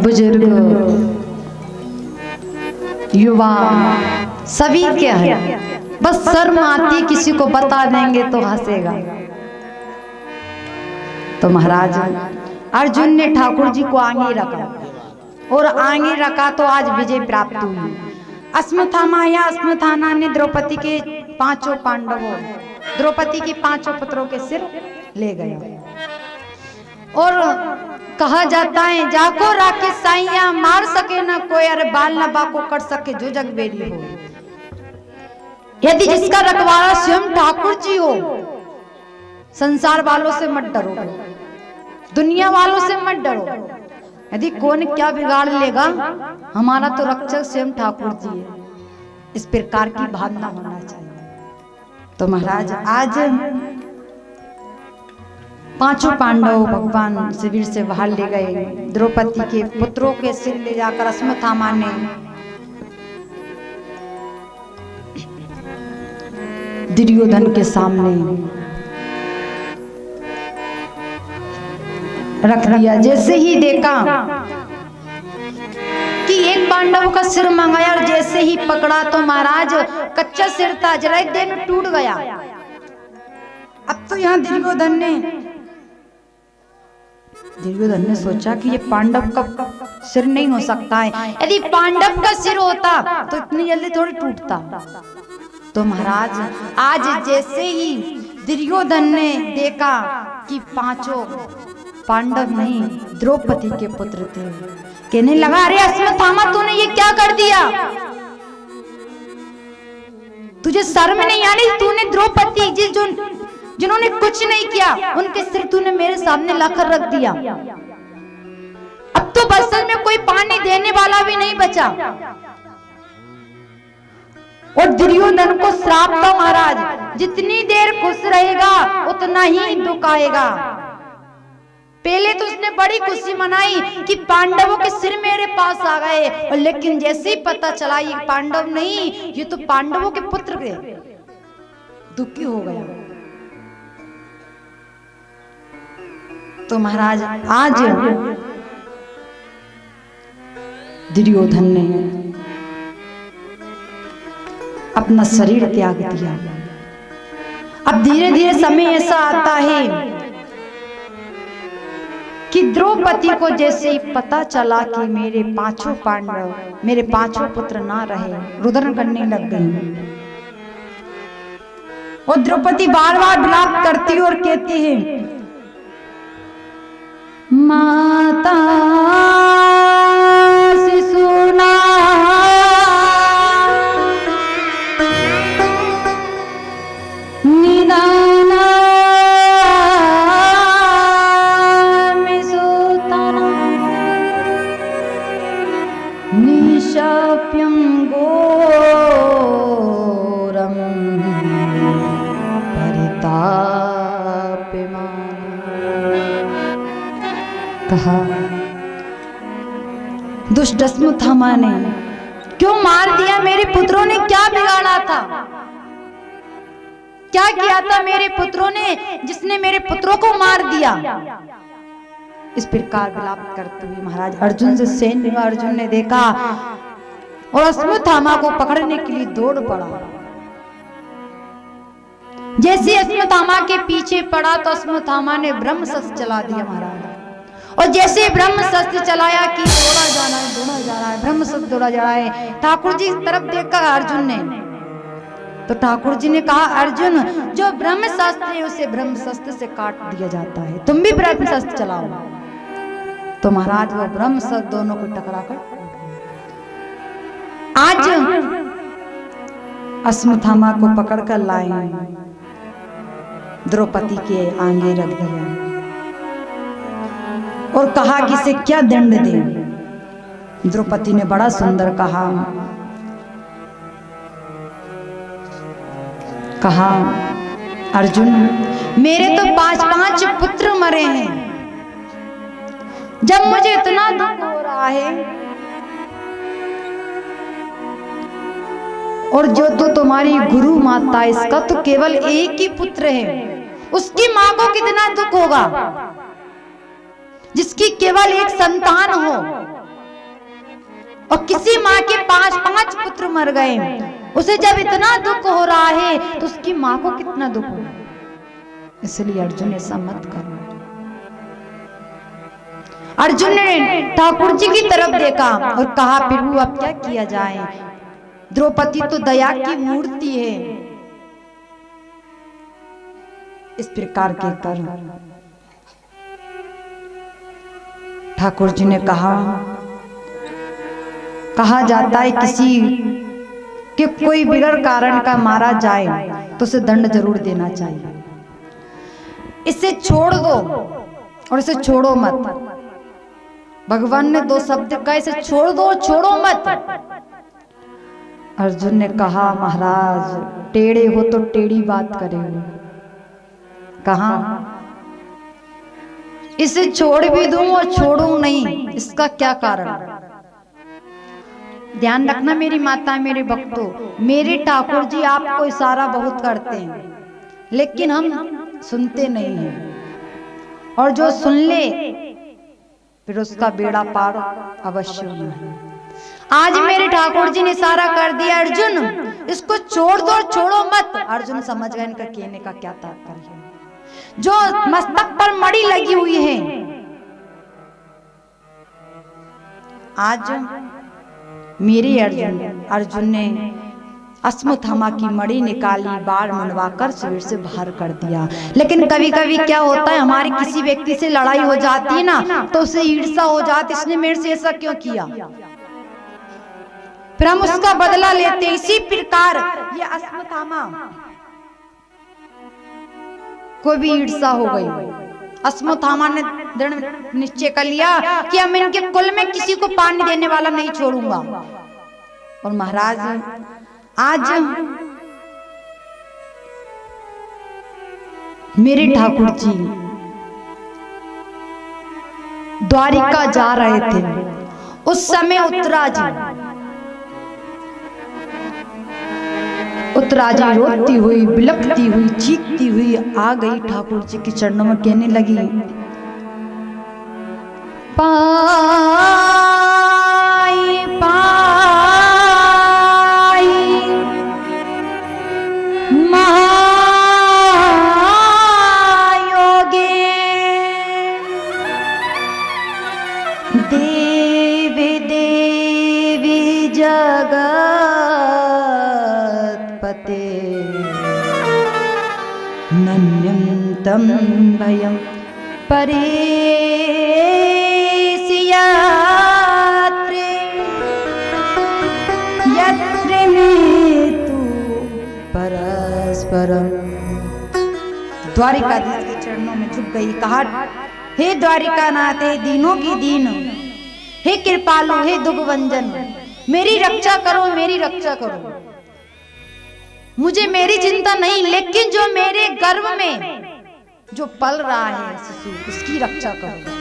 बुजुर्ग, युवा सभी के हैं। बस शर्म आती किसी को बता देंगे तो हंसेगा। तो महाराज अर्जुन ने ठाकुर जी को आगे रखा और आगे रखा तो आज विजय प्राप्त हुई। अश्वत्थामा या अश्वत्थामा ने द्रौपदी के पांचों पांडवों, द्रौपदी के पांचों पुत्रों के सिर ले गया। और कहा जाता है जाको राके साइया मार सके ना कोई, अरे बाल न बाको कर सके जो जग बेरी हो। यदि जिसका रखवाला स्वयं ठाकुर जी हो, संसार वालों से मत डरो, दुनिया वालों से मत डरो। यदि कौन क्या बिगाड़ लेगा, हमारा तो रक्षक स्वयं ठाकुर जी है। इस प्रकार की भावना होना चाहिए। तो महाराज आज पांचों पांडव भगवान शिविर से बाहर ले गए। द्रौपदी के पुत्रों के सिर ले जाकर अश्वत्थामा ने दुर्योधन के सामने रख दिया। जैसे ही देखा कि एक पांडव का सिर मंगाया और जैसे ही पकड़ा तो महाराज कच्चा सिर था, जरा एक देर में टूट गया। अब तो यहाँ दुर्योधन ने सोचा कि ये पांडव का सिर नहीं हो सकता है। यदि पांडव का सिर होता तो इतनी जल्दी थोड़ी टूटता। तो महाराज आज जैसे ही दुर्योधन ने देखा कि पांचों पांडव नहीं द्रौपदी के पुत्र थे, कहने लगा अरे अश्वत्थामा तूने ये क्या कर दिया? तुझे शर्म नहीं आ रही? तूने द्रौपदी जिन्होंने कुछ नहीं किया उनके सिर तूने मेरे सामने लाकर रख दिया। अब तो बसल में कोई पानी देने वाला भी नहीं बचा। और दुर्योधन को श्राप था महाराज, जितनी देर खुश रहेगा उतना ही दुख आएगा। पहले तो उसने बड़ी खुशी मनाई कि पांडवों के सिर मेरे पास आ गए, और लेकिन जैसे ही पता चला ये पांडव नहीं, ये तो पांडवों के पुत्र थे, दुखी हो गया। तो महाराज आज दुर्योधन ने अपना शरीर त्याग दिया। अब धीरे धीरे समय ऐसा आता है कि द्रौपदी को जैसे ही पता चला कि मेरे पांचों पांडव, मेरे पांचों पुत्र ना रहे, रुदन करने लग गई। और द्रौपदी बार बार विलाप करती और कहती है माता से सुना निदाना में सोताना निशाप्यं घोरम परितापमाना। कहा दुष्ट अश्वत्थामा ने क्यों मार दिया? मेरे पुत्रों ने क्या बिगाड़ा था? क्या किया था मेरे पुत्रों ने जिसने मेरे पुत्रों को मार दिया? इस प्रकार विलाप करते हुए महाराज अर्जुन से सैन्य हुआ। अर्जुन ने देखा और अश्वत्थामा को पकड़ने के लिए दौड़ पड़ा। जैसे अश्वत्थामा के पीछे पड़ा तो अश्वत्थामा ने ब्रह्मशस्त्र चला दिया महाराज। और जैसे ब्रह्मशस्त्र चलाया कि दौड़ा जा रहा है, ब्रह्मशस्त्र दौड़ा जा रहा है। ठाकुर जी की तरफ देखा अर्जुन ने, तो ठाकुर जी ने कहा अर्जुन जो ब्रह्मशस्त्र है उसे ब्रह्मशस्त्र से काट दिया जाता है, तुम भी ब्रह्मशस्त्र चलाओ। तो महाराज वो ब्रह्मशस्त्र दोनों को टकराकर आज अश्वत्थामा को पकड़कर लाए, द्रौपदी के आगे रख दिया और कहा कि इसे क्या दंड दे। द्रौपदी ने बड़ा सुंदर कहा अर्जुन मेरे तो 5-5 पुत्र मरे हैं, जब मुझे इतना दुख हो रहा है और जो तो तुम्हारी गुरु माता इसका तो केवल एक ही पुत्र है, उसकी मां को कितना दुख होगा जिसकी केवल एक संतान हो। किसी माँ के 5 पुत्र मर गए, उसे जब इतना दुख हो रहा है तो उसकी माँ को कितना दुख हो। इसलिए अर्जुन ऐसा मत करो। अर्जुन ने ठाकुर जी की तरफ देखा और कहा, प्रभु अब क्या किया जाए, द्रौपदी तो दया की मूर्ति है। इस प्रकार के कर ठाकुर जी ने कहा जाता है किसी कि कोई बिगड़ कारण का मारा जाए तो उसे दंड जरूर देना चाहिए। इसे छोड़ दो और इसे छोड़ो मत। भगवान ने 2 शब्द कहा, इसे छोड़ दो, छोड़ो मत। अर्जुन ने कहा, महाराज टेढ़े हो तो टेढ़ी बात करे हो। कहा इसे छोड़ भी दूं और छोड़ूं नहीं, इसका क्या कारण। ध्यान रखना मेरी माता, मेरे भक्तों, मेरे ठाकुर जी आपको इशारा बहुत करते हैं, लेकिन हम सुनते नहीं हैं। और जो सुन ले फिर उसका बेड़ा पार अवश्य होना है। आज मेरे ठाकुर जी ने इशारा कर दिया, अर्जुन इसको छोड़ दो, छोड़ो मत। अर्जुन समझ गए इनका कहने का क्या तात्पर्य है। जो मस्तक पर मड़ी लगी हुई है, आज मेरे अर्जुन ने अश्वत्थामा की मड़ी निकाली, बाढ़ मनवाकर शरीर से बाहर कर दिया। लेकिन कभी कभी क्या होता है, हमारी किसी व्यक्ति से लड़ाई हो जाती है ना, तो उसे ईर्ष्या हो जाती, इसने मेरे से ऐसा क्यों किया, फिर हम उसका बदला लेते। इसी प्रकार ये अश्वत्थामा को भी ईर्ष्या हो गई। अश्वत्थामा ने दृढ़ निश्चय कर लिया कि हम इनके कुल में किसी को पानी देने वाला नहीं छोड़ूंगा। और महाराज आज मेरे ठाकुर जी द्वारिका जा रहे थे, उस समय उत्तराजी रोती हुई, बिलखती हुई, चीखती हुई आ गई ठाकुर जी के चरणों में, कहने लगी, पाई पाई महायोगे देवी देवी जगत्पते नन्यं तं भयं परेशयात्रे यत्र मेतु परस्परम। द्वारिकाधीश के चरणों में झुक गई, कहा, हे द्वारिकानाथ, हे दीनों की दीन, हे कृपालु, हे दुखभंजन, मेरी रक्षा करो, मेरी रक्षा करो। मुझे मेरी चिंता नहीं, लेकिन जो मेरे गर्भ में जो पल रहा है शिशु, उसकी रक्षा करो।